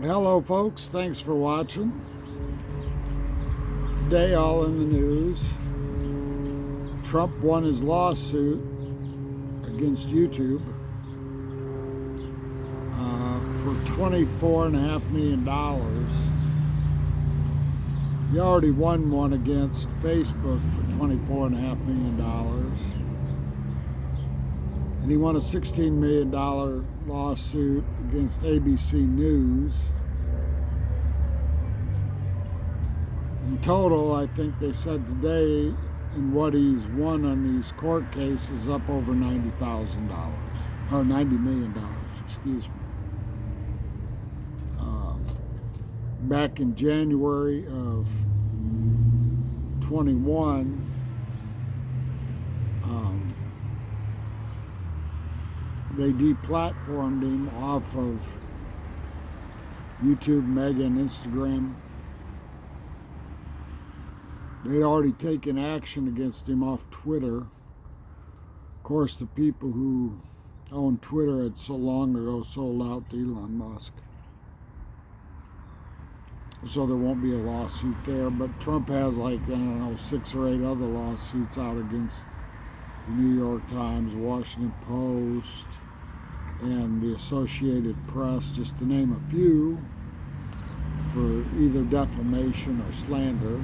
Hello, folks. Thanks for watching. Today, all in the news, Trump won his lawsuit against YouTube for $24.5 million. He already won one against Facebook for $24.5 million. And he won a $16 million lawsuit against ABC News. In total, I think they said today, in what he's won on these court cases, up over $90,000 or $90 million. Excuse me. Back in January of 21, they deplatformed him off of YouTube, Mega, and Instagram. They'd already taken action against him off Twitter. Of course, the people who owned Twitter had so long ago sold out to Elon Musk. So there won't be a lawsuit there. But Trump has, like, I don't know, 6 or 8 other lawsuits out against the New York Times, Washington Post, and the Associated Press, just to name a few, for either defamation or slander.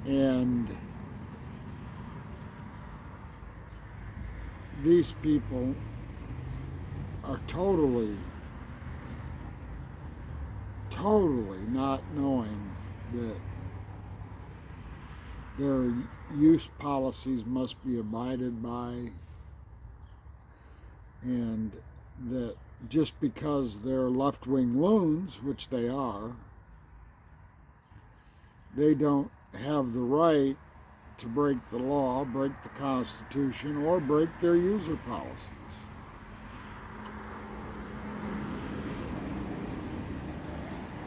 And these people are totally not knowing that their use policies must be abided by, and that just because they're left-wing loons, which they are, they don't have the right to break the law, break the Constitution, or break their user policies.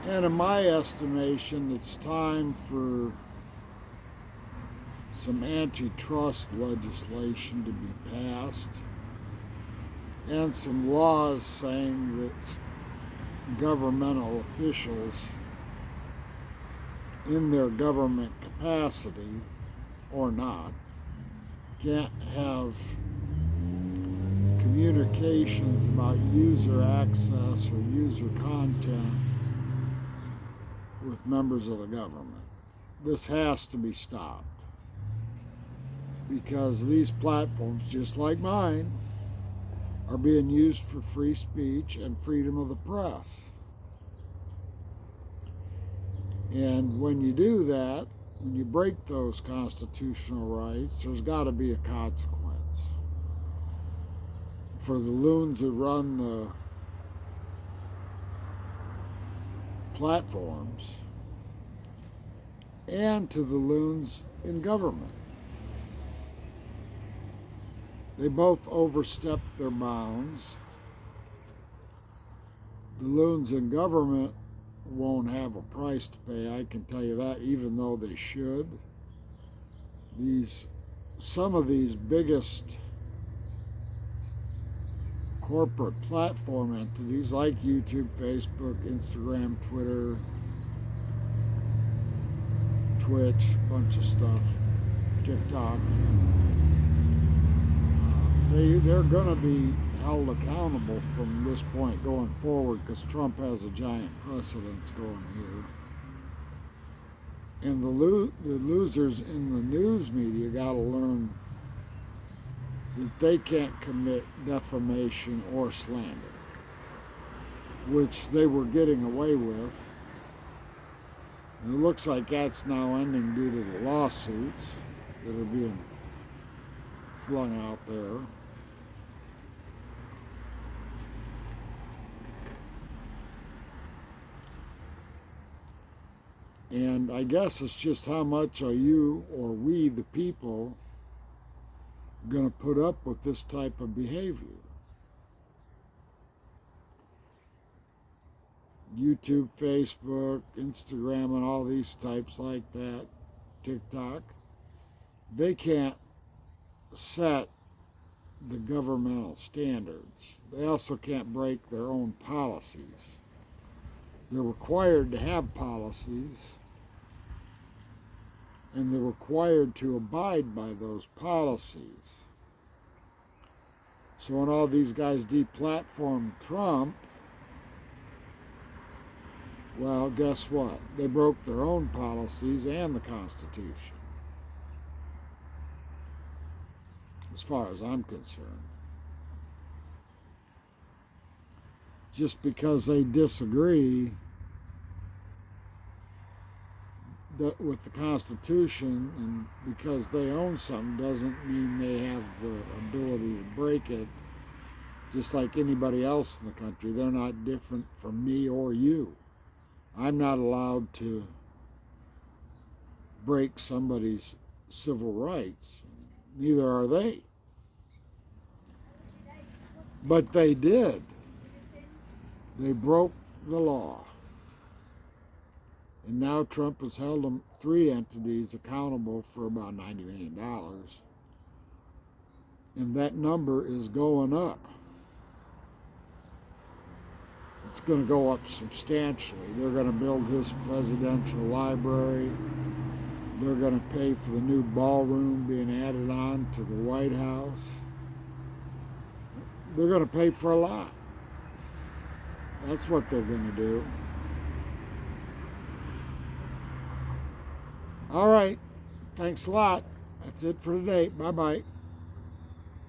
And in my estimation, it's time for some antitrust legislation to be passed and some laws saying that governmental officials in their government capacity or not can't have communications about user access or user content with members of the government. This has to be stopped, because these platforms, just like mine, are being used for free speech and freedom of the press. And when you do that, when you break those constitutional rights, there's got to be a consequence. For the loons who run the platforms, and to the loons in government. They both overstep their bounds. The loons in government won't have a price to pay, I can tell you that, even though they should. Some of these biggest corporate platform entities like YouTube, Facebook, Instagram, Twitter, Twitch, bunch of stuff, TikTok, they're going to be held accountable from this point going forward, because Trump has a giant precedence going here. And the losers in the news media got to learn that they can't commit defamation or slander, which they were getting away with. And it looks like that's now ending due to the lawsuits that are being flung out there. And I guess it's just how much are you or we, the people, going to put up with this type of behavior. YouTube, Facebook, Instagram, and all these types like that, TikTok, they can't set the governmental standards. They also can't break their own policies. They're required to have policies, and they're required to abide by those policies. So when all these guys deplatformed Trump, well, guess what? They broke their own policies and the Constitution, as far as I'm concerned. Just because they disagree with the Constitution and because they own something doesn't mean they have the ability to break it, just like anybody else in the country. They're not different from me or you. I'm not allowed to break somebody's civil rights. Neither are they. But they did. They broke the law. And now Trump has held them, 3 entities accountable for about $90 million. And that number is going up. It's going to go up substantially. They're going to build his presidential library. They're going to pay for the new ballroom being added on to the White House. They're going to pay for a lot. That's what they're going to do. All right. Thanks a lot. That's it for today. Bye-bye.